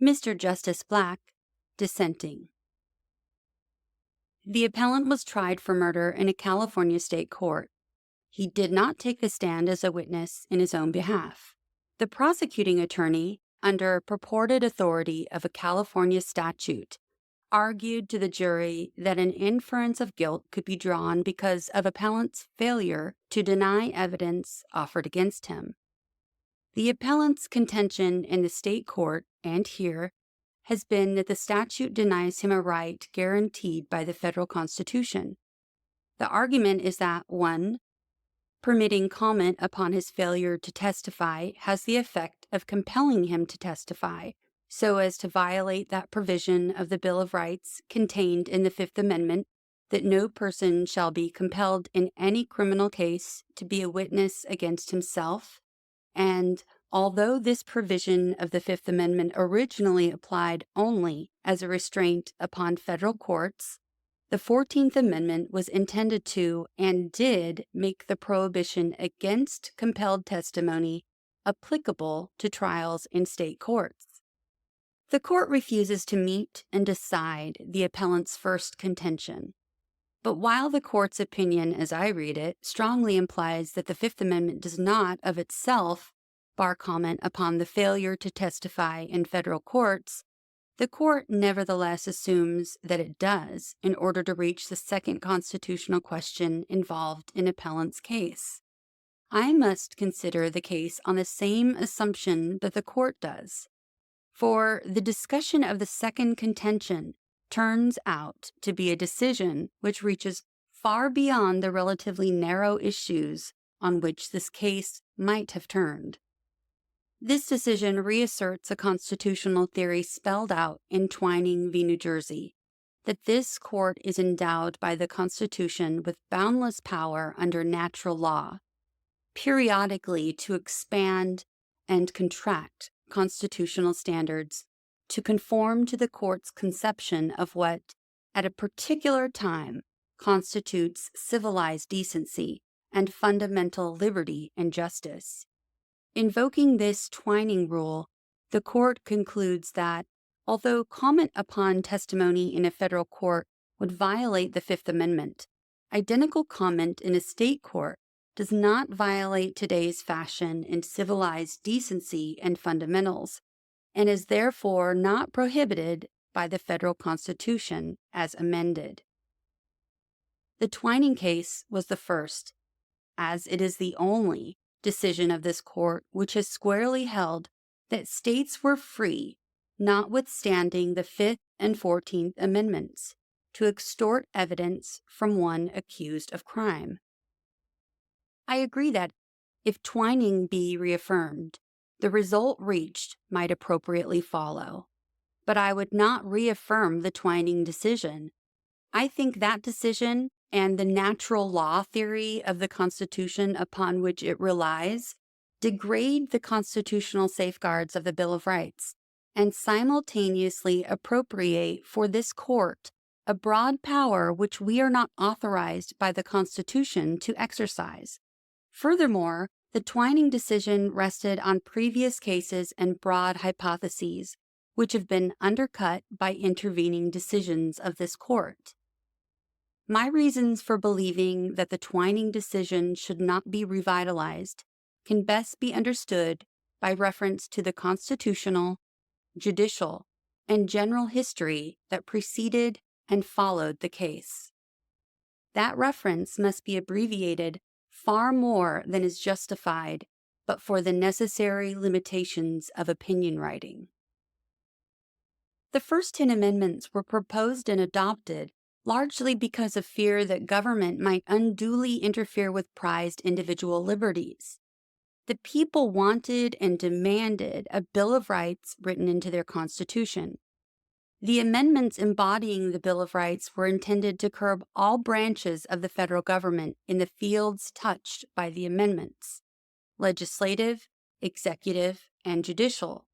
Mr. Justice Black, dissenting. The appellant was tried for murder in a California state court. He did not take the stand as a witness in his own behalf. The prosecuting attorney, under purported authority of a California statute, argued to the jury that an inference of guilt could be drawn because of appellant's failure to deny evidence offered against him. The appellant's contention in the state court and here has been that the statute denies him a right guaranteed by the federal Constitution. The argument is that 1. Permitting comment upon his failure to testify has the effect of compelling him to testify so as to violate that provision of the Bill of Rights contained in the Fifth Amendment that no person shall be compelled in any criminal case to be a witness against himself, and although this provision of the Fifth Amendment originally applied only as a restraint upon federal courts, the 14th Amendment was intended to and did make the prohibition against compelled testimony applicable to trials in state courts. The court refuses to meet and decide the appellant's first contention. But while the court's opinion, as I read it, strongly implies that the Fifth Amendment does not, of itself, bar comment upon the failure to testify in federal courts, the court nevertheless assumes that it does in order to reach the second constitutional question involved in appellant's case. I must consider the case on the same assumption that the court does, for the discussion of the second contention turns out to be a decision which reaches far beyond the relatively narrow issues on which this case might have turned. This decision reasserts a constitutional theory spelled out in Twining v. New Jersey, that this court is endowed by the Constitution with boundless power under natural law, periodically to expand and contract constitutional standards to conform to the court's conception of what, at a particular time, constitutes civilized decency and fundamental liberty and justice. Invoking this Twining rule, the court concludes that, although comment upon testimony in a federal court would violate the Fifth Amendment, identical comment in a state court does not violate today's fashion in civilized decency and fundamentals, and is therefore not prohibited by the federal Constitution as amended. The Twining case was the first, as it is the only, decision of this court which has squarely held that states were free, notwithstanding the Fifth and 14th Amendments, to extort evidence from one accused of crime. I agree that if Twining be reaffirmed, the result reached might appropriately follow, but I would not reaffirm the Twining decision. I think that decision and the natural law theory of the Constitution upon which it relies degrade the constitutional safeguards of the Bill of Rights and simultaneously appropriate for this court a broad power which we are not authorized by the Constitution to exercise. Furthermore, the Twining decision rested on previous cases and broad hypotheses which have been undercut by intervening decisions of this court. My reasons for believing that the Twining decision should not be revitalized can best be understood by reference to the constitutional, judicial, and general history that preceded and followed the case. That reference must be abbreviated far more than is justified but for the necessary limitations of opinion writing. The first 10 amendments were proposed and adopted largely because of fear that government might unduly interfere with prized individual liberties. The people wanted and demanded a Bill of Rights written into their Constitution. The amendments embodying the Bill of Rights were intended to curb all branches of the federal government in the fields touched by the amendments: legislative, executive, and judicial.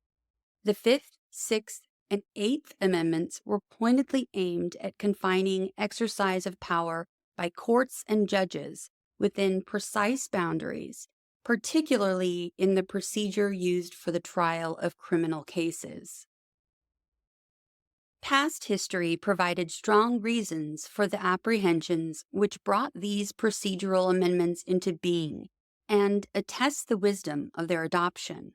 The Fifth, Sixth, and Eighth Amendments were pointedly aimed at confining exercise of power by courts and judges within precise boundaries, particularly in the procedure used for the trial of criminal cases. Past history provided strong reasons for the apprehensions which brought these procedural amendments into being and attest the wisdom of their adoption.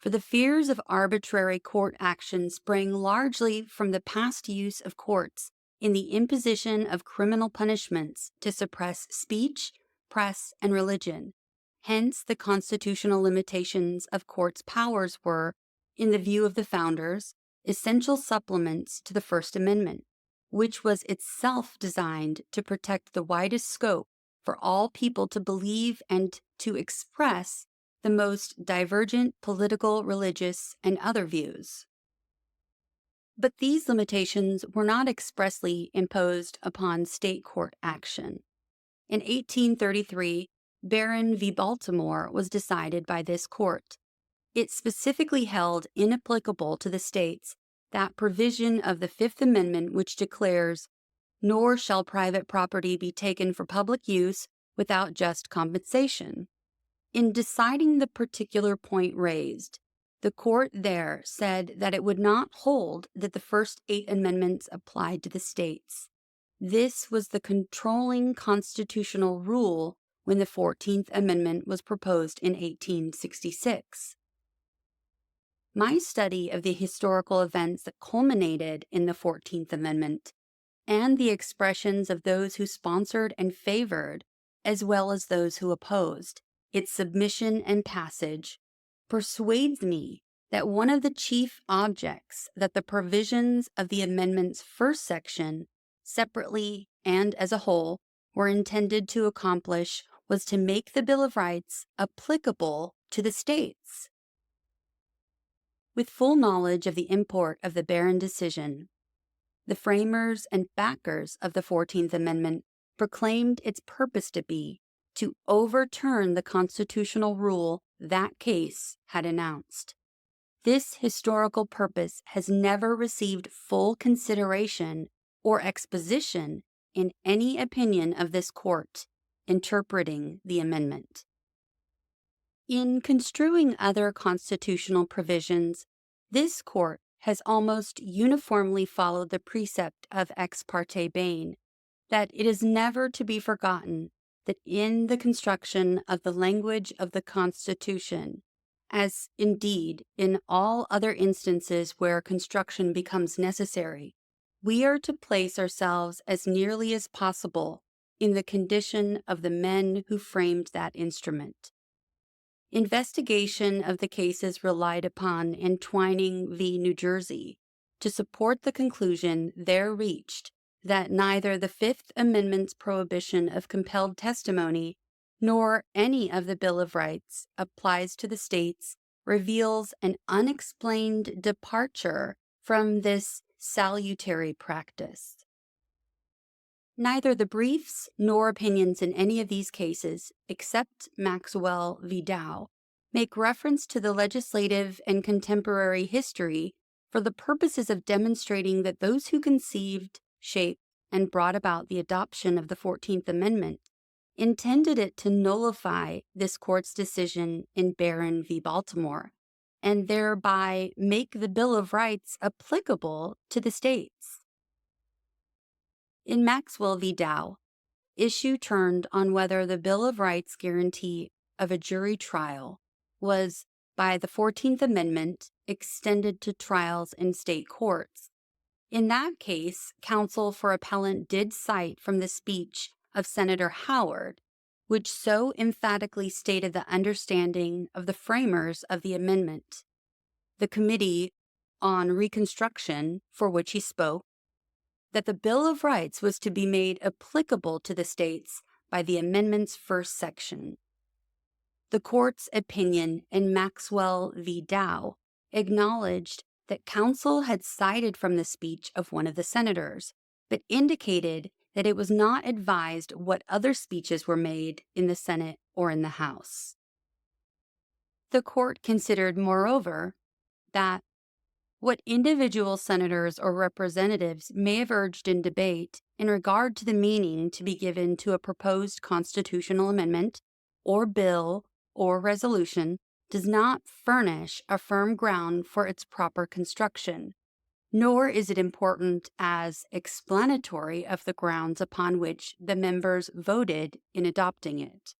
For the fears of arbitrary court action sprang largely from the past use of courts in the imposition of criminal punishments to suppress speech, press, and religion. Hence, the constitutional limitations of courts' powers were, in the view of the founders, essential supplements to the First Amendment, which was itself designed to protect the widest scope for all people to believe and to express the most divergent political, religious, and other views. But these limitations were not expressly imposed upon state court action. In 1833, Barron v. Baltimore was decided by this court. It specifically held inapplicable to the states that provision of the Fifth Amendment which declares, "Nor shall private property be taken for public use without just compensation." In deciding the particular point raised, the court there said that it would not hold that the first 8 amendments applied to the states. This was the controlling constitutional rule when the 14th Amendment was proposed in 1866. My study of the historical events that culminated in the 14th Amendment and the expressions of those who sponsored and favored, as well as those who opposed, its submission and passage, persuades me that one of the chief objects that the provisions of the amendment's first section, separately and as a whole, were intended to accomplish was to make the Bill of Rights applicable to the states. With full knowledge of the import of the Barron decision, the framers and backers of the 14th Amendment proclaimed its purpose to be to overturn the constitutional rule that case had announced. This historical purpose has never received full consideration or exposition in any opinion of this court interpreting the amendment. In construing other constitutional provisions, this court has almost uniformly followed the precept of ex parte Bain that it is never to be forgotten that in the construction of the language of the Constitution, as indeed in all other instances where construction becomes necessary, we are to place ourselves as nearly as possible in the condition of the men who framed that instrument. Investigation of the cases relied upon in Twining v. New Jersey to support the conclusion there reached that neither the Fifth Amendment's prohibition of compelled testimony nor any of the Bill of Rights applies to the states reveals an unexplained departure from this salutary practice. Neither the briefs nor opinions in any of these cases, except Maxwell v. Dow, make reference to the legislative and contemporary history for the purposes of demonstrating that those who conceived, shaped, and brought about the adoption of the 14th Amendment intended it to nullify this court's decision in Barron v. Baltimore, and thereby make the Bill of Rights applicable to the states. In Maxwell v. Dow, issue turned on whether the Bill of Rights guarantee of a jury trial was, by the 14th Amendment, extended to trials in state courts. In that case, counsel for appellant did cite from the speech of Senator Howard, which so emphatically stated the understanding of the framers of the amendment. The Committee on Reconstruction, for which he spoke, that the Bill of Rights was to be made applicable to the states by the amendment's first section. The court's opinion in Maxwell v. Dow acknowledged that counsel had cited from the speech of one of the senators, but indicated that it was not advised what other speeches were made in the Senate or in the House. The court considered, moreover, that what individual senators or representatives may have urged in debate in regard to the meaning to be given to a proposed constitutional amendment or bill or resolution does not furnish a firm ground for its proper construction. nor is it important as explanatory of the grounds upon which the members voted in adopting it.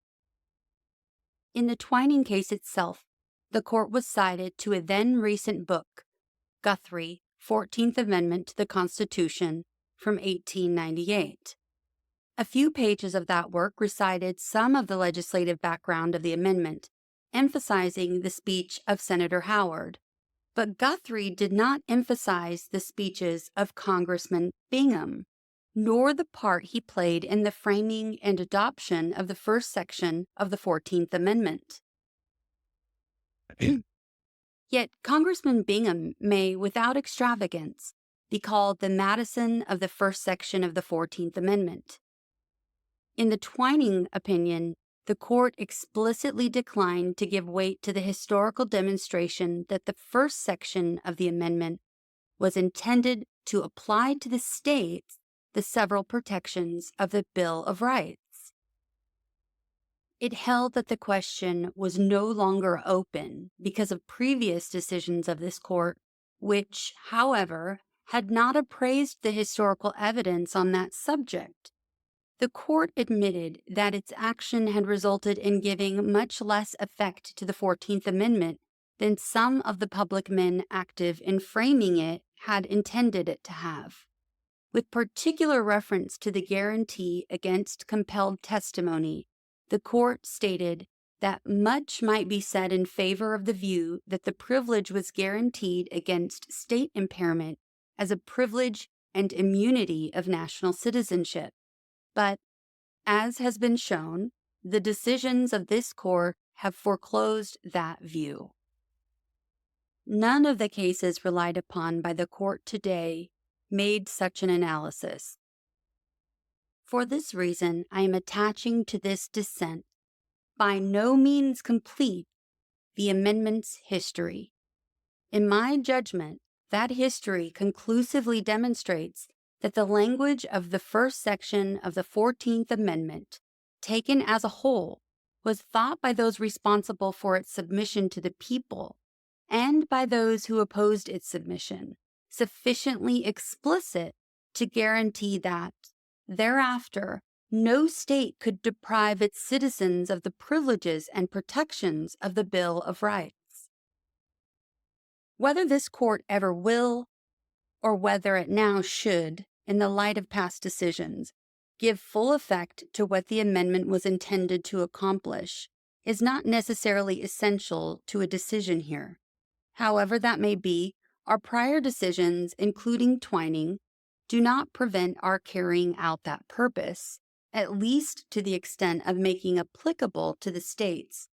In the Twining case itself, the court was cited to a then recent book, Guthrie, 14th Amendment to the Constitution, from 1898. A few pages of that work recited some of the legislative background of the amendment, emphasizing the speech of Senator Howard. But Guthrie did not emphasize the speeches of Congressman Bingham, nor the part he played in the framing and adoption of the first section of the 14th Amendment. Yet Congressman Bingham may, without extravagance, be called the Madison of the first section of the 14th Amendment. In the Twining opinion, the court explicitly declined to give weight to the historical demonstration that the first section of the amendment was intended to apply to the states the several protections of the Bill of Rights. It held that the question was no longer open because of previous decisions of this court, which, however, had not appraised the historical evidence on that subject. The court admitted that its action had resulted in giving much less effect to the 14th Amendment than some of the public men active in framing it had intended it to have. With particular reference to the guarantee against compelled testimony, the court stated that much might be said in favor of the view that the privilege was guaranteed against state impairment as a privilege and immunity of national citizenship. But, as has been shown, the decisions of this court have foreclosed that view. None of the cases relied upon by the court today made such an analysis. For this reason, I am attaching to this dissent, by no means complete, the amendment's history. In my judgment, that history conclusively demonstrates that the language of the first section of the 14th Amendment, taken as a whole, was thought by those responsible for its submission to the people and by those who opposed its submission sufficiently explicit to guarantee that, thereafter, no state could deprive its citizens of the privileges and protections of the Bill of Rights. Whether this court ever will, or whether it now should, in the light of past decisions, give full effect to what the amendment was intended to accomplish, is not necessarily essential to a decision here. However that may be, our prior decisions, including Twining, do not prevent our carrying out that purpose, at least to the extent of making applicable to the states,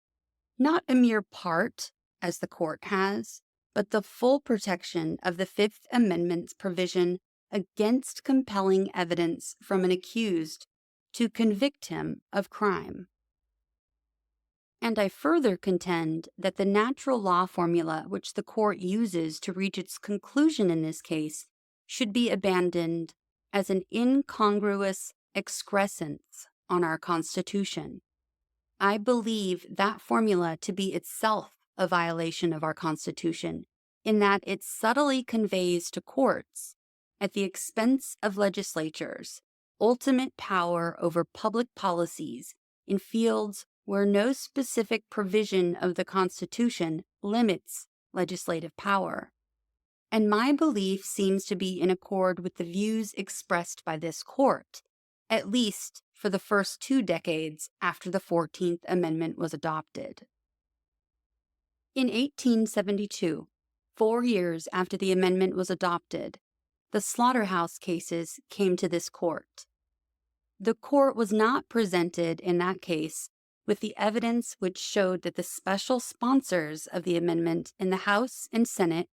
not a mere part, as the court has, but the full protection of the Fifth Amendment's provision against compelling evidence from an accused to convict him of crime. And I further contend that the natural law formula which the court uses to reach its conclusion in this case should be abandoned as an incongruous excrescence on our Constitution. I believe that formula to be itself a violation of our Constitution, in that it subtly conveys to courts, at the expense of legislatures, ultimate power over public policies in fields where no specific provision of the Constitution limits legislative power. And my belief seems to be in accord with the views expressed by this court, at least for the first 2 decades after the 14th Amendment was adopted. In 1872, 4 years after the amendment was adopted, the slaughterhouse cases came to this court. The court was not presented in that case with the evidence which showed that the special sponsors of the amendment in the House and Senate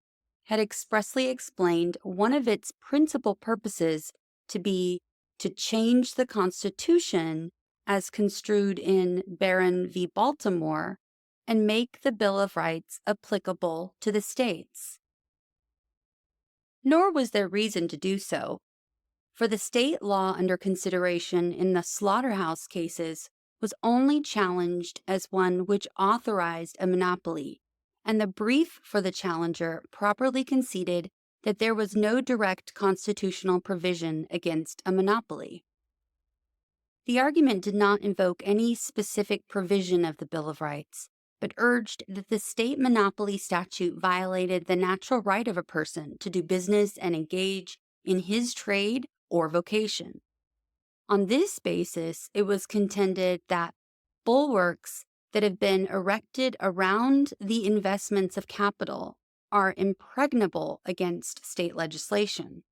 had expressly explained one of its principal purposes to be to change the Constitution as construed in Barron v. Baltimore and make the Bill of Rights applicable to the states. Nor was there reason to do so, for the state law under consideration in the slaughterhouse cases was only challenged as one which authorized a monopoly, and the brief for the challenger properly conceded that there was no direct constitutional provision against a monopoly. The argument did not invoke any specific provision of the Bill of Rights, but urged that the state monopoly statute violated the natural right of a person to do business and engage in his trade or vocation. On this basis, it was contended that bulwarks that have been erected around the investments of capital are impregnable against state legislation.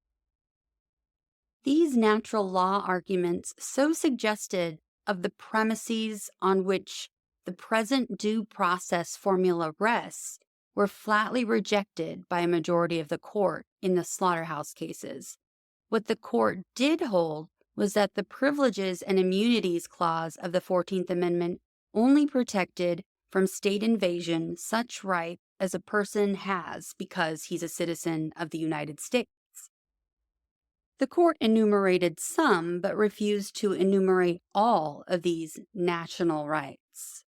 These natural law arguments so suggested of the premises on which the present due process formula rests were flatly rejected by a majority of the court in the slaughterhouse cases. What the court did hold was that the Privileges and Immunities Clause of the 14th Amendment only protected from state invasion such right as a person has because he's a citizen of the United States. The court enumerated some, but refused to enumerate all of these national rights.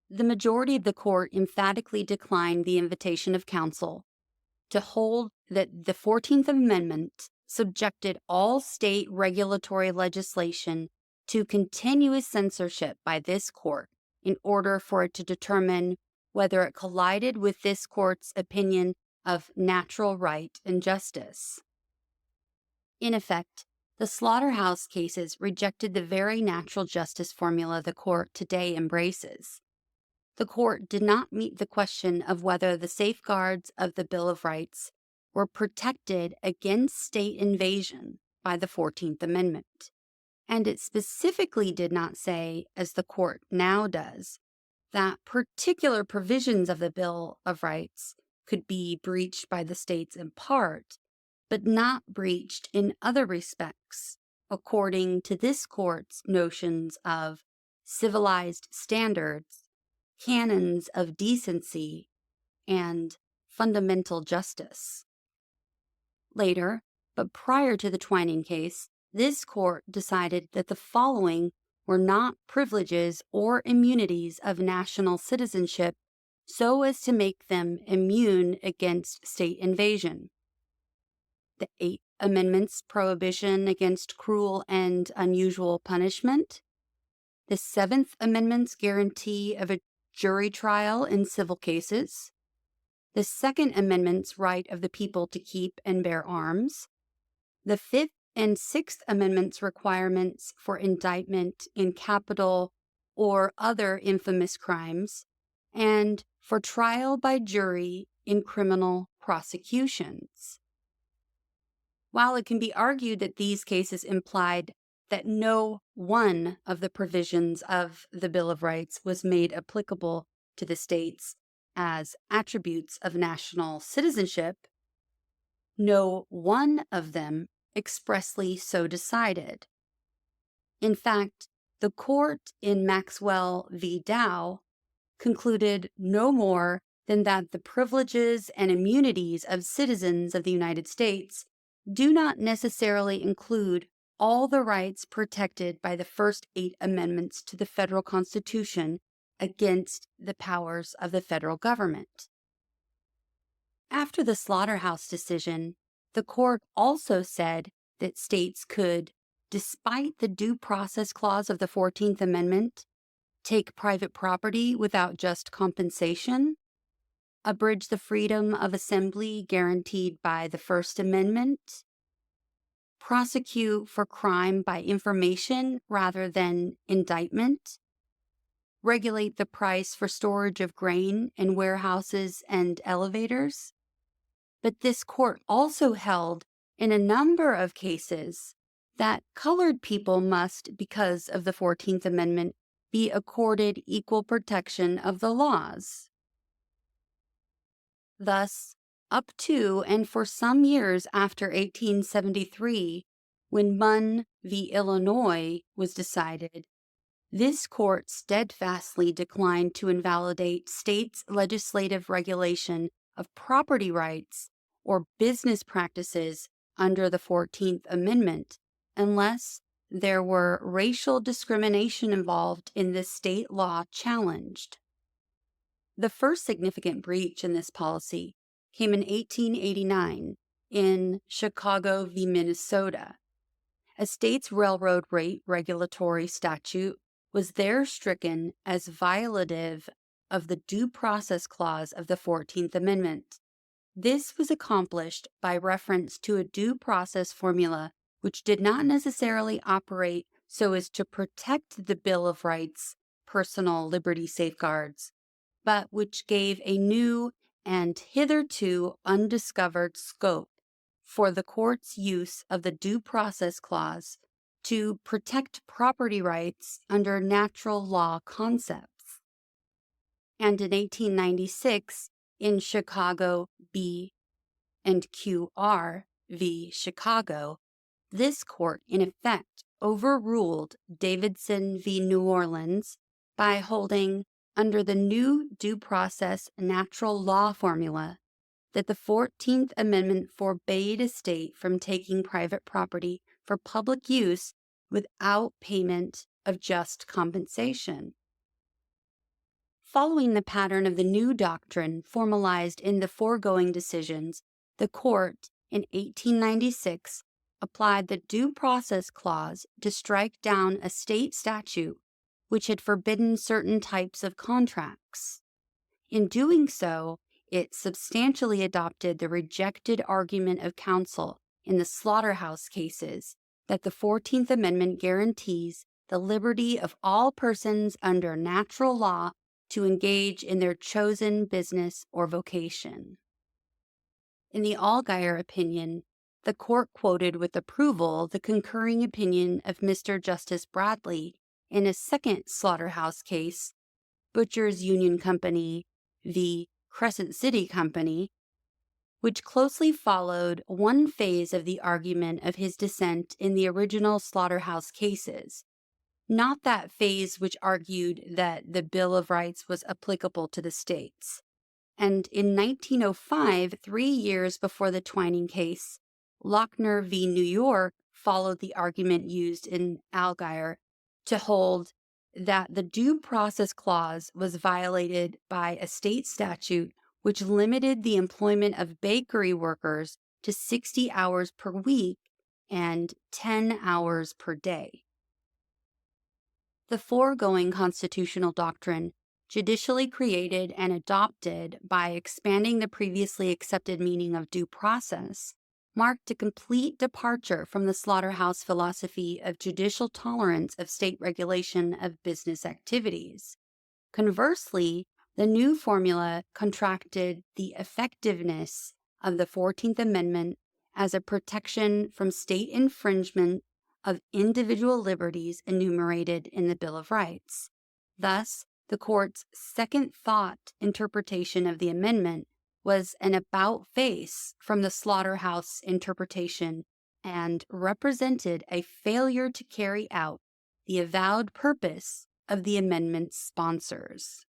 The majority of the court emphatically declined the invitation of counsel to hold that the 14th Amendment subjected all state regulatory legislation to continuous censorship by this court in order for it to determine whether it collided with this court's opinion of natural right and justice. In effect, the slaughterhouse cases rejected the very natural justice formula the court today embraces. The court did not meet the question of whether the safeguards of the Bill of Rights were protected against state invasion by the 14th Amendment. And it specifically did not say, as the court now does, that particular provisions of the Bill of Rights could be breached by the states in part, but not breached in other respects, according to this court's notions of civilized standards, canons of decency, and fundamental justice. Later, but prior to the Twining case, this court decided that the following were not privileges or immunities of national citizenship so as to make them immune against state invasion: the Eighth Amendment's prohibition against cruel and unusual punishment, the Seventh Amendment's guarantee of a jury trial in civil cases, the Second Amendment's right of the people to keep and bear arms, the Fifth and Sixth Amendment's requirements for indictment in capital or other infamous crimes, and for trial by jury in criminal prosecutions. While it can be argued that these cases implied that no one of the provisions of the Bill of Rights was made applicable to the states as attributes of national citizenship, no one of them expressly so decided. In fact, the court in Maxwell v. Dow concluded no more than that the privileges and immunities of citizens of the United States do not necessarily include all the rights protected by the first 8 amendments to the federal Constitution against the powers of the federal government. After the Slaughterhouse decision, the court also said that states could, despite the Due Process Clause of the 14th Amendment, take private property without just compensation, abridge the freedom of assembly guaranteed by the First Amendment, prosecute for crime by information rather than indictment, regulate the price for storage of grain in warehouses and elevators. But this court also held in a number of cases that colored people must, because of the 14th Amendment, be accorded equal protection of the laws. Thus, up to and for some years after 1873, when Munn v. Illinois was decided, this court steadfastly declined to invalidate states' legislative regulation of property rights or business practices under the 14th Amendment unless there were racial discrimination involved in the state law challenged. The first significant breach in this policy came in 1889 in Chicago v. Minnesota. A state's railroad rate regulatory statute was there stricken as violative of the Due Process Clause of the 14th Amendment. This was accomplished by reference to a due process formula which did not necessarily operate so as to protect the Bill of Rights' personal liberty safeguards, but which gave a new and hitherto undiscovered scope for the court's use of the Due Process Clause to protect property rights under natural law concepts. And in 1896, in Chicago B and QR v. Chicago, this court, in effect, overruled Davidson v. New Orleans by holding, under the new due process natural law formula, that the 14th Amendment forbade a state from taking private property for public use without payment of just compensation. Following the pattern of the new doctrine formalized in the foregoing decisions, the court, in 1896, applied the Due Process Clause to strike down a state statute which had forbidden certain types of contracts. In doing so, it substantially adopted the rejected argument of counsel in the slaughterhouse cases that the 14th Amendment guarantees the liberty of all persons under natural law to engage in their chosen business or vocation. In the Allgaier opinion, the court quoted with approval the concurring opinion of Mr. Justice Bradley in a second slaughterhouse case, Butchers Union Company v. Crescent City Company, which closely followed one phase of the argument of his dissent in the original slaughterhouse cases, not that phase which argued that the Bill of Rights was applicable to the states. And in 1905, 3 years before the Twining case, Lochner v. New York followed the argument used in Allgaier to hold that the Due Process Clause was violated by a state statute which limited the employment of bakery workers to 60 hours per week and 10 hours per day. The foregoing constitutional doctrine, judicially created and adopted by expanding the previously accepted meaning of due process, marked a complete departure from the slaughterhouse philosophy of judicial tolerance of state regulation of business activities. Conversely, the new formula contracted the effectiveness of the 14th Amendment as a protection from state infringement of individual liberties enumerated in the Bill of Rights. Thus, the court's second thought interpretation of the amendment was an about-face from the slaughterhouse interpretation and represented a failure to carry out the avowed purpose of the amendment's sponsors.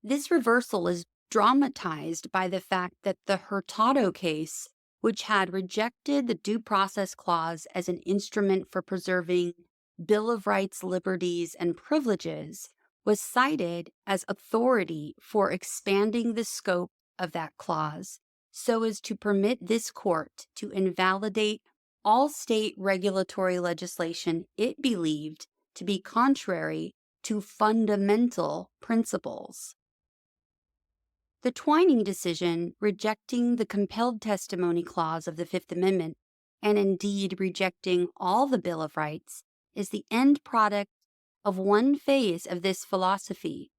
This reversal is dramatized by the fact that the Hurtado case, which had rejected the Due Process Clause as an instrument for preserving Bill of Rights liberties and privileges, was cited as authority for expanding the scope of that clause so as to permit this court to invalidate all state regulatory legislation it believed to be contrary to fundamental principles. The Twining decision, rejecting the compelled testimony clause of the Fifth Amendment, and indeed rejecting all the Bill of Rights, is the end product of one phase of this philosophy.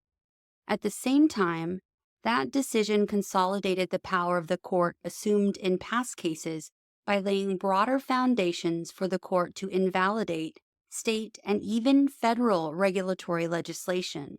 At the same time, that decision consolidated the power of the court assumed in past cases by laying broader foundations for the court to invalidate state and even federal regulatory legislation.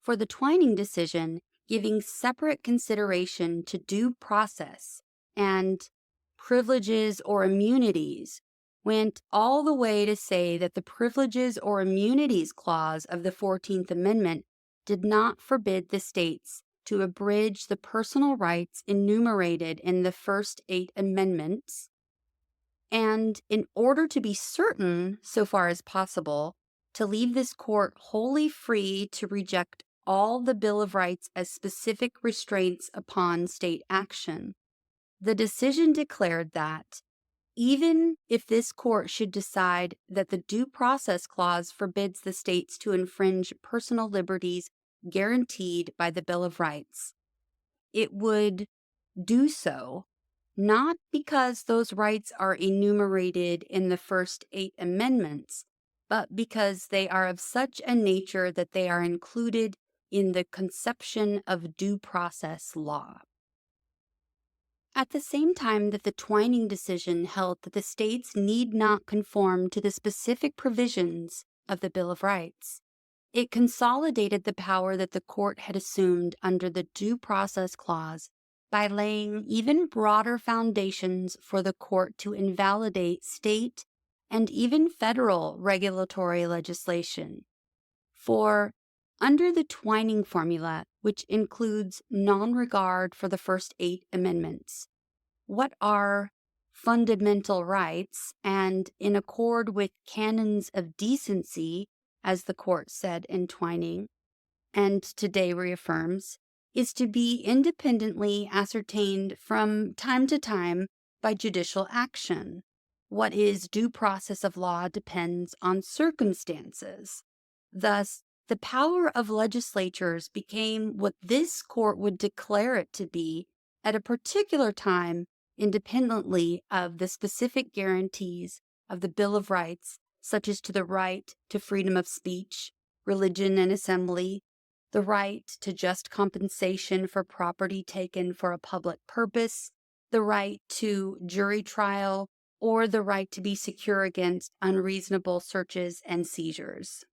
For the Twining decision, giving separate consideration to due process and privileges or immunities went all the way to say that the Privileges or Immunities Clause of the 14th Amendment did not forbid the states to abridge the personal rights enumerated in the first 8 amendments, and in order to be certain, so far as possible, to leave this court wholly free to reject all the Bill of Rights as specific restraints upon state action. The decision declared that, even if this court should decide that the Due Process Clause forbids the states to infringe personal liberties guaranteed by the Bill of Rights, it would do so not because those rights are enumerated in the first 8 amendments, but because they are of such a nature that they are included in the conception of due process law. At the same time that the Twining decision held that the states need not conform to the specific provisions of the Bill of Rights, it consolidated the power that the court had assumed under the Due Process Clause by laying even broader foundations for the court to invalidate state and even federal regulatory legislation. For under the Twining formula, which includes non-regard for the first 8 amendments, what are fundamental rights and in accord with canons of decency, as the court said in Twining, and today reaffirms, is to be independently ascertained from time to time by judicial action. What is due process of law depends on circumstances. Thus, the power of legislatures became what this court would declare it to be at a particular time, independently of the specific guarantees of the Bill of Rights, such as to the right to freedom of speech, religion, and assembly, the right to just compensation for property taken for a public purpose, the right to jury trial, or the right to be secure against unreasonable searches and seizures.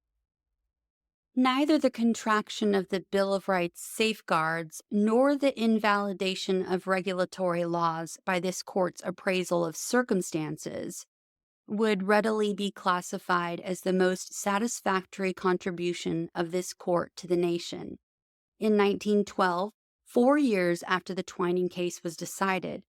Neither the contraction of the Bill of Rights safeguards nor the invalidation of regulatory laws by this court's appraisal of circumstances would readily be classified as the most satisfactory contribution of this court to the nation. In 1912, 4 years after the Twining case was decided,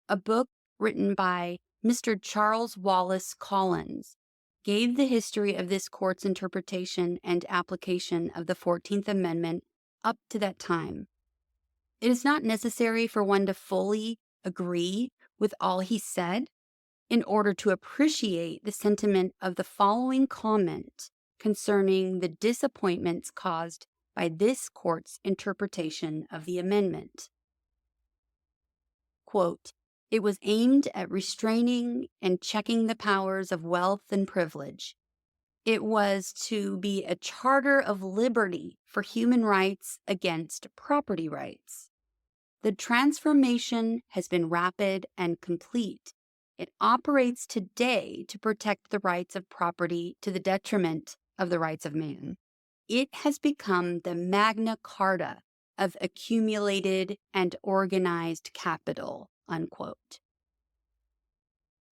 a book written by Mr. Charles Wallace Collins gave the history of this court's interpretation and application of the 14th Amendment up to that time. It is not necessary for one to fully agree with all he said in order to appreciate the sentiment of the following comment concerning the disappointments caused by this court's interpretation of the amendment. Quote, "It was aimed at restraining and checking the powers of wealth and privilege. It was to be a charter of liberty for human rights against property rights. The transformation has been rapid and complete. It operates today to protect the rights of property to the detriment of the rights of man. It has become the Magna Carta of accumulated and organized capital," unquote.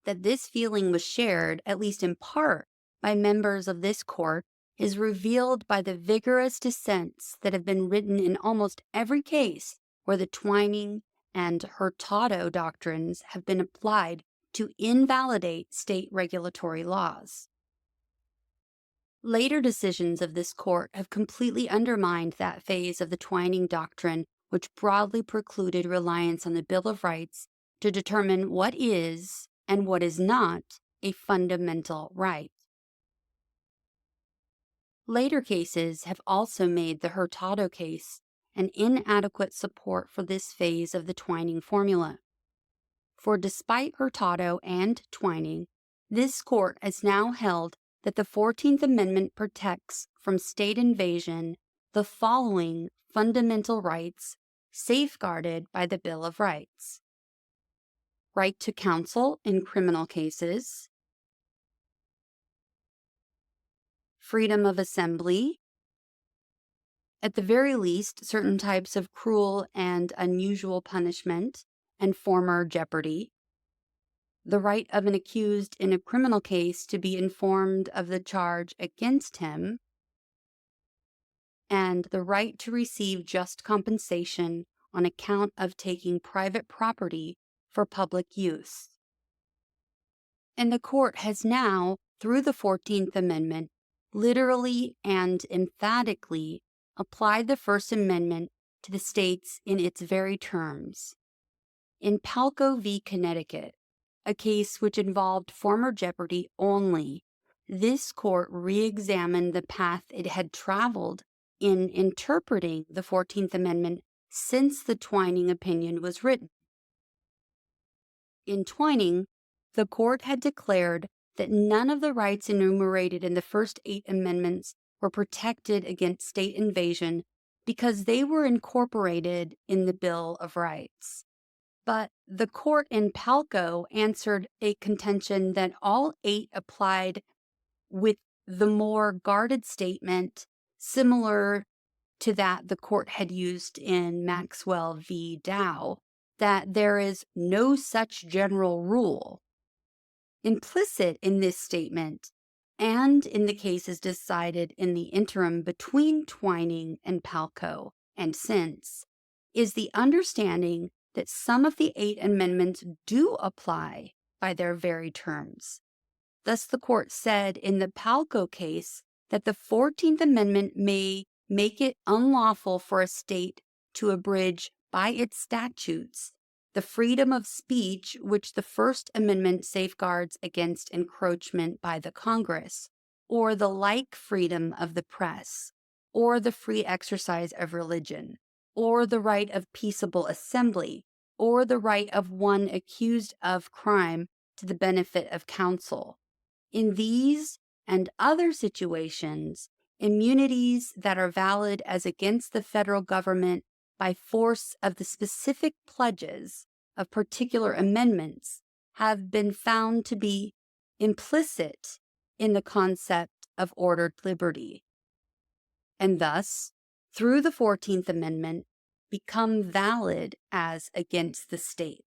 That this feeling was shared, at least in part, by members of this court is revealed by the vigorous dissents that have been written in almost every case where the Twining and Hurtado doctrines have been applied to invalidate state regulatory laws. Later decisions of this court have completely undermined that phase of the Twining doctrine which broadly precluded reliance on the Bill of Rights to determine what is and what is not a fundamental right. Later cases have also made the Hurtado case an inadequate support for this phase of the Twining formula. For despite Hurtado and Twining, this court has now held that the 14th Amendment protects from state invasion the following fundamental rights safeguarded by the Bill of Rights: right to counsel in criminal cases, freedom of assembly, at the very least, certain types of cruel and unusual punishment and former jeopardy, the right of an accused in a criminal case to be informed of the charge against him, and the right to receive just compensation on account of taking private property for public use. And the court has now, through the 14th Amendment, literally and emphatically applied the First Amendment to the states in its very terms. In Palco v. Connecticut, a case which involved former jeopardy only, this court re-examined the path it had traveled in interpreting the 14th Amendment since the Twining opinion was written. In Twining, the court had declared that none of the rights enumerated in the first 8 amendments were protected against state invasion because they were incorporated in the Bill of Rights. But the court in Palco answered a contention that all 8 applied with the more guarded statement similar to that the court had used in Maxwell v. Dow, that there is no such general rule. Implicit in this statement, and in the cases decided in the interim between Twining and Palco and since, is the understanding that some of the 8 amendments do apply by their very terms. Thus, the court said in the Palco case that the 14th Amendment may make it unlawful for a state to abridge by its statutes the freedom of speech which the First Amendment safeguards against encroachment by the Congress, or the like freedom of the press, or the free exercise of religion, or the right of peaceable assembly, or the right of one accused of crime to the benefit of counsel. In these and other situations, immunities that are valid as against the federal government by force of the specific pledges of particular amendments have been found to be implicit in the concept of ordered liberty, and thus, through the 14th Amendment, become valid as against the state.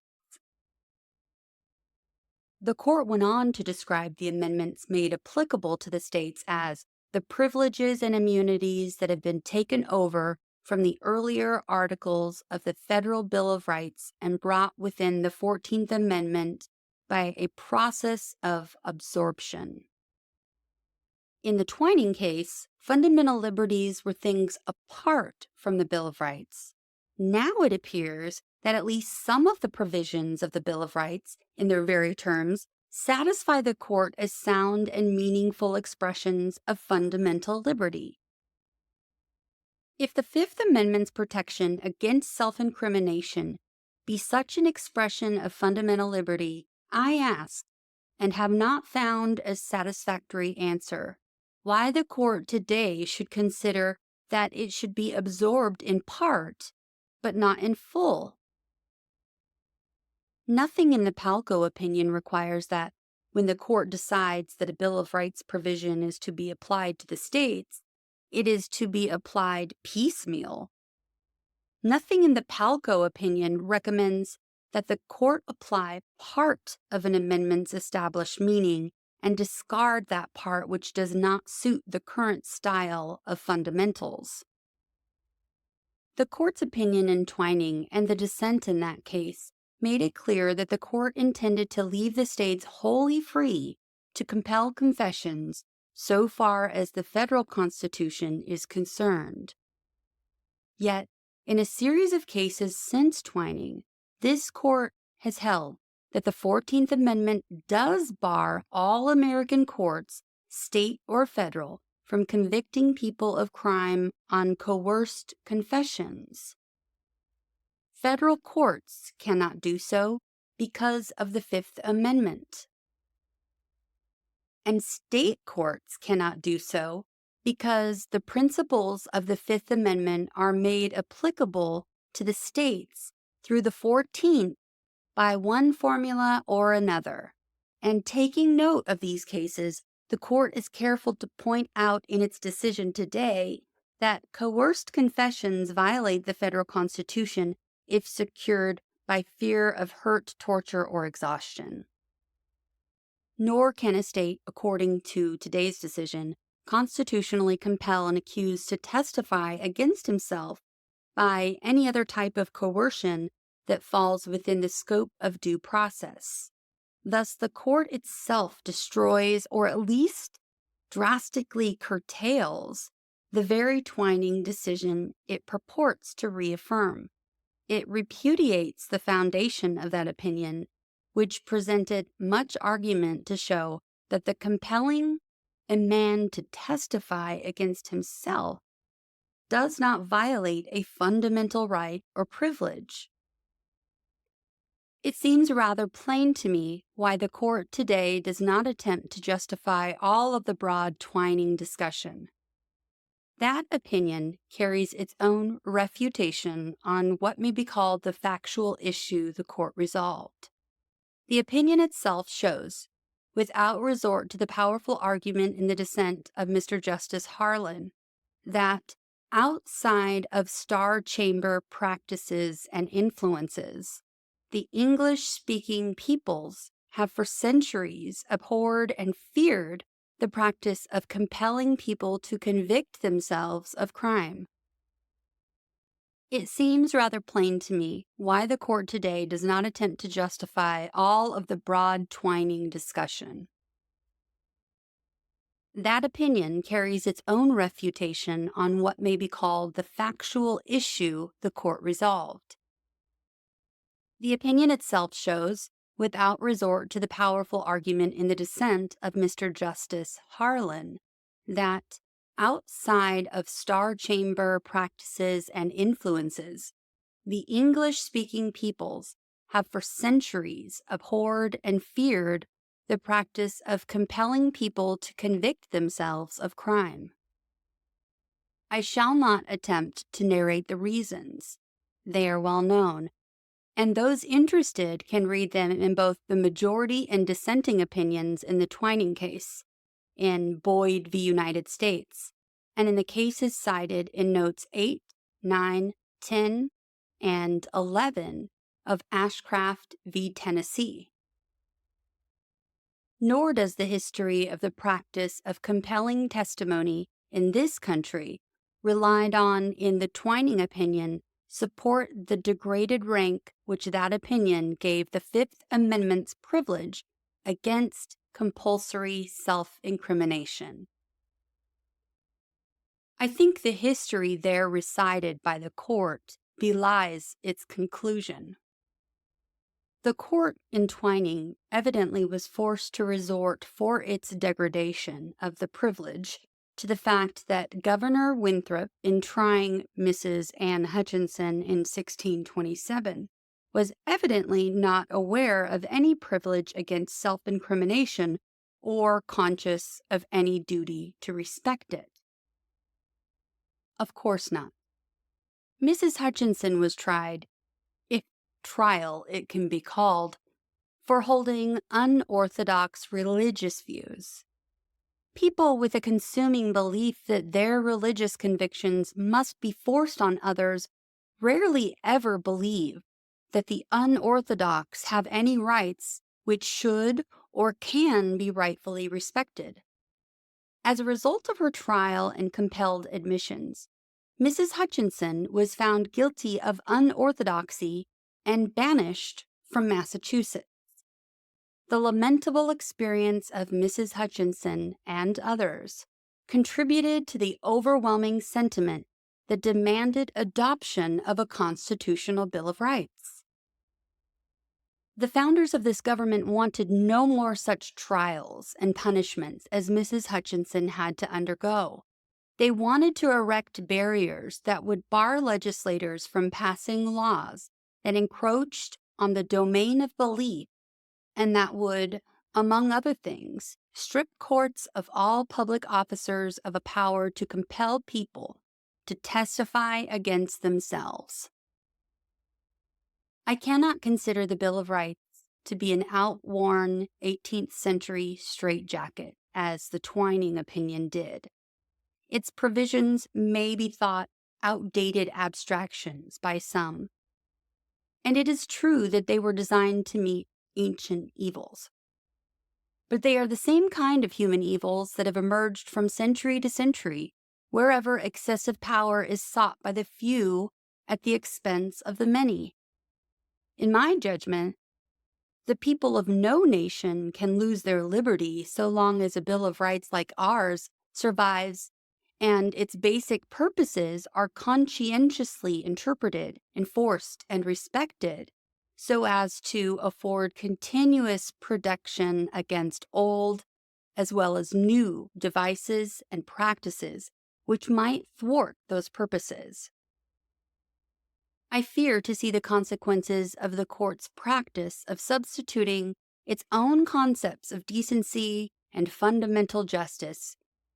The court went on to describe the amendments made applicable to the states as the privileges and immunities that have been taken over from the earlier articles of the Federal Bill of Rights and brought within the 14th Amendment by a process of absorption. In the Twining case, fundamental liberties were things apart from the Bill of Rights. Now it appears that at least some of the provisions of the Bill of Rights, in their very terms, satisfy the court as sound and meaningful expressions of fundamental liberty. If the Fifth Amendment's protection against self-incrimination be such an expression of fundamental liberty, I ask, and have not found a satisfactory answer, why the court today should consider that it should be absorbed in part, but not in full. Nothing in the Palco opinion requires that, when the court decides that a Bill of Rights provision is to be applied to the states, it is to be applied piecemeal. Nothing in the Palco opinion recommends that the court apply part of an amendment's established meaning and discard that part which does not suit the current style of fundamentals. The court's opinion in Twining and the dissent in that case made it clear that the court intended to leave the states wholly free to compel confessions so far as the federal Constitution is concerned. Yet, in a series of cases since Twining, this court has held that the 14th Amendment does bar all American courts, state or federal, from convicting people of crime on coerced confessions. Federal courts cannot do so because of the Fifth Amendment. And state courts cannot do so because the principles of the Fifth Amendment are made applicable to the states through the 14th by one formula or another. And taking note of these cases, the court is careful to point out in its decision today that coerced confessions violate the federal Constitution if secured by fear of hurt, torture, or exhaustion. Nor can a state, according to today's decision, constitutionally compel an accused to testify against himself by any other type of coercion that falls within the scope of due process. Thus, the court itself destroys or at least drastically curtails the very Twining decision it purports to reaffirm. It repudiates the foundation of that opinion, which presented much argument to show that the compelling a man to testify against himself does not violate a fundamental right or privilege. It seems rather plain to me why the court today does not attempt to justify all of the broad Twining discussion. That opinion carries its own refutation on what may be called the factual issue the court resolved. The opinion itself shows, without resort to the powerful argument in the dissent of Mr. Justice Harlan, that outside of Star Chamber practices and influences, the English-speaking peoples have for centuries abhorred and feared the practice of compelling people to convict themselves of crime. It seems rather plain to me why the court today does not attempt to justify all of the broad Twining discussion. That opinion carries its own refutation on what may be called the factual issue the court resolved. The opinion itself shows, without resort to the powerful argument in the dissent of Mr. Justice Harlan, that outside of Star Chamber practices and influences, the English-speaking peoples have for centuries abhorred and feared the practice of compelling people to convict themselves of crime. I shall not attempt to narrate the reasons. They are well known, and those interested can read them in both the majority and dissenting opinions in the Twining case, in Boyd v. United States, and in the cases cited in notes 8, 9, 10, and 11 of Ashcraft v. Tennessee. Nor does the history of the practice of compelling testimony in this country, relied on in the Twining opinion, support the degraded rank which that opinion gave the Fifth Amendment's privilege against compulsory self-incrimination. I think the history there recited by the court belies its conclusion. The court in Twining evidently was forced to resort for its degradation of the privilege to the fact that Governor Winthrop, in trying Mrs. Anne Hutchinson in 1627, was evidently not aware of any privilege against self-incrimination or conscious of any duty to respect it. Of course not. Mrs. Hutchinson was tried, if trial it can be called, for holding unorthodox religious views. People with a consuming belief that their religious convictions must be forced on others rarely ever believe that the unorthodox have any rights which should or can be rightfully respected. As a result of her trial and compelled admissions, Mrs. Hutchinson was found guilty of unorthodoxy and banished from Massachusetts. The lamentable experience of Mrs. Hutchinson and others contributed to the overwhelming sentiment that demanded adoption of a constitutional Bill of Rights. The founders of this government wanted no more such trials and punishments as Mrs. Hutchinson had to undergo. They wanted to erect barriers that would bar legislators from passing laws that encroached on the domain of belief and that would, among other things, strip courts of all public officers of a power to compel people to testify against themselves. I cannot consider the Bill of Rights to be an outworn 18th century straitjacket, as the Twining opinion did. Its provisions may be thought outdated abstractions by some, and it is true that they were designed to meet ancient evils. But they are the same kind of human evils that have emerged from century to century, wherever excessive power is sought by the few at the expense of the many. In my judgment, the people of no nation can lose their liberty so long as a Bill of Rights like ours survives and its basic purposes are conscientiously interpreted, enforced, and respected so as to afford continuous protection against old as well as new devices and practices which might thwart those purposes. I fear to see the consequences of the court's practice of substituting its own concepts of decency and fundamental justice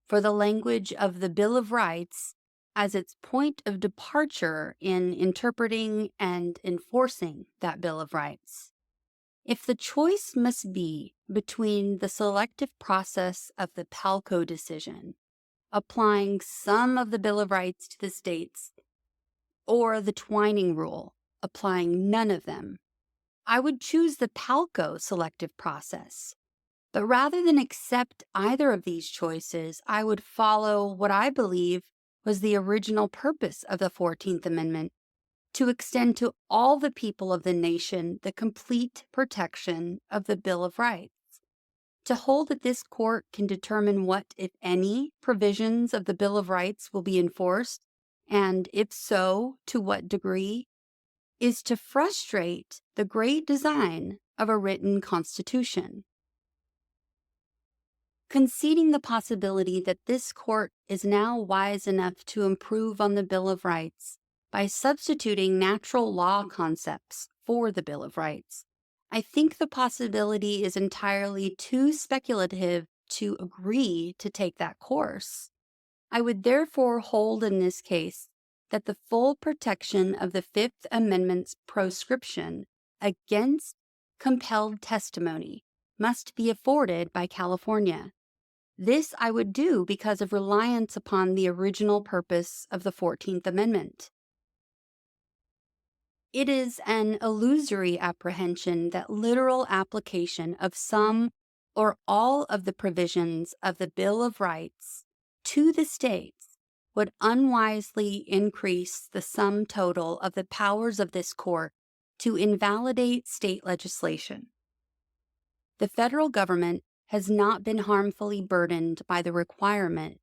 for the language of the Bill of Rights as its point of departure in interpreting and enforcing that Bill of Rights. If the choice must be between the selective process of the Palco decision, applying some of the Bill of Rights to the states, or the Twining rule, applying none of them, I would choose the Palco selective process. But rather than accept either of these choices, I would follow what I believe was the original purpose of the 14th Amendment, to extend to all the people of the nation the complete protection of the Bill of Rights. To hold that this court can determine what, if any, provisions of the Bill of Rights will be enforced, and if so, to what degree, is to frustrate the great design of a written constitution. Conceding the possibility that this court is now wise enough to improve on the Bill of Rights by substituting natural law concepts for the Bill of Rights, I think the possibility is entirely too speculative to agree to take that course. I would therefore hold in this case that the full protection of the Fifth Amendment's proscription against compelled testimony must be afforded by California. This I would do because of reliance upon the original purpose of the 14th Amendment. It is an illusory apprehension that literal application of some or all of the provisions of the Bill of Rights to the states would unwisely increase the sum total of the powers of this court to invalidate state legislation. The federal government has not been harmfully burdened by the requirement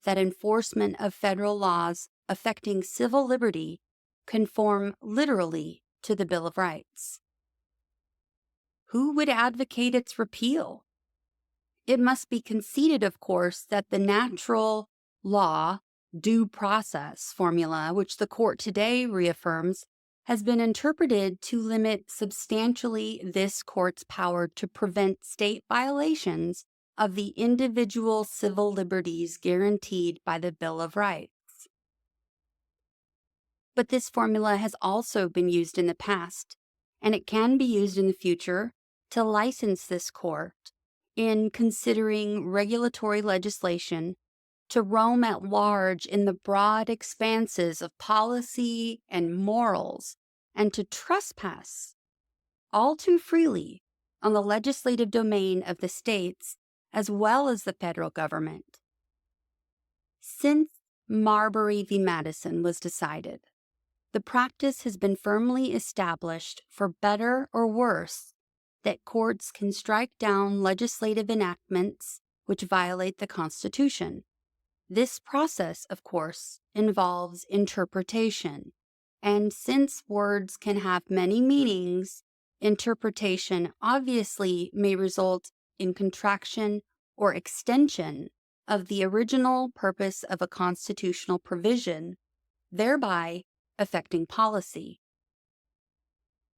that enforcement of federal laws affecting civil liberty conform literally to the Bill of Rights. Who would advocate its repeal? It must be conceded, of course, that the natural law due process formula, which the court today reaffirms, has been interpreted to limit substantially this court's power to prevent state violations of the individual civil liberties guaranteed by the Bill of Rights. But this formula has also been used in the past, and it can be used in the future to license this court in considering regulatory legislation to roam at large in the broad expanses of policy and morals, and to trespass all too freely on the legislative domain of the states as well as the federal government. Since Marbury v. Madison was decided, the practice has been firmly established, for better or worse, that courts can strike down legislative enactments which violate the Constitution. This process, of course, involves interpretation, and since words can have many meanings, interpretation obviously may result in contraction or extension of the original purpose of a constitutional provision, thereby affecting policy.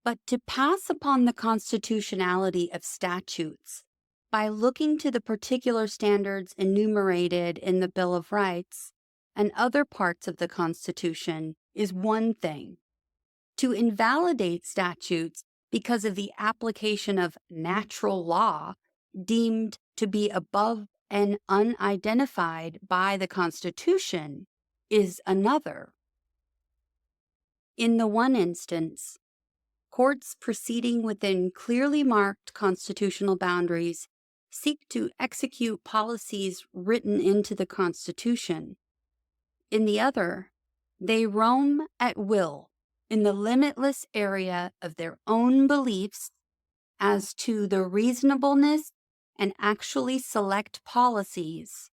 But to pass upon the constitutionality of statutes by looking to the particular standards enumerated in the Bill of Rights and other parts of the Constitution is one thing. To invalidate statutes because of the application of natural law deemed to be above and unidentified by the Constitution is another. In the one instance, courts proceeding within clearly marked constitutional boundaries seek to execute policies written into the Constitution. In the other, they roam at will in the limitless area of their own beliefs as to the reasonableness and actually select policies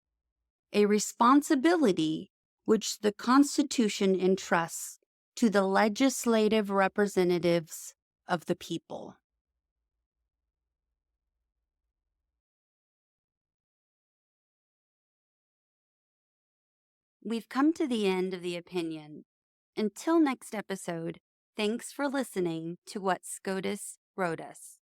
a responsibility which the Constitution entrusts to the legislative representatives of the people. We've come to the end of the opinion. Until next episode, thanks for listening to what SCOTUS wrote us.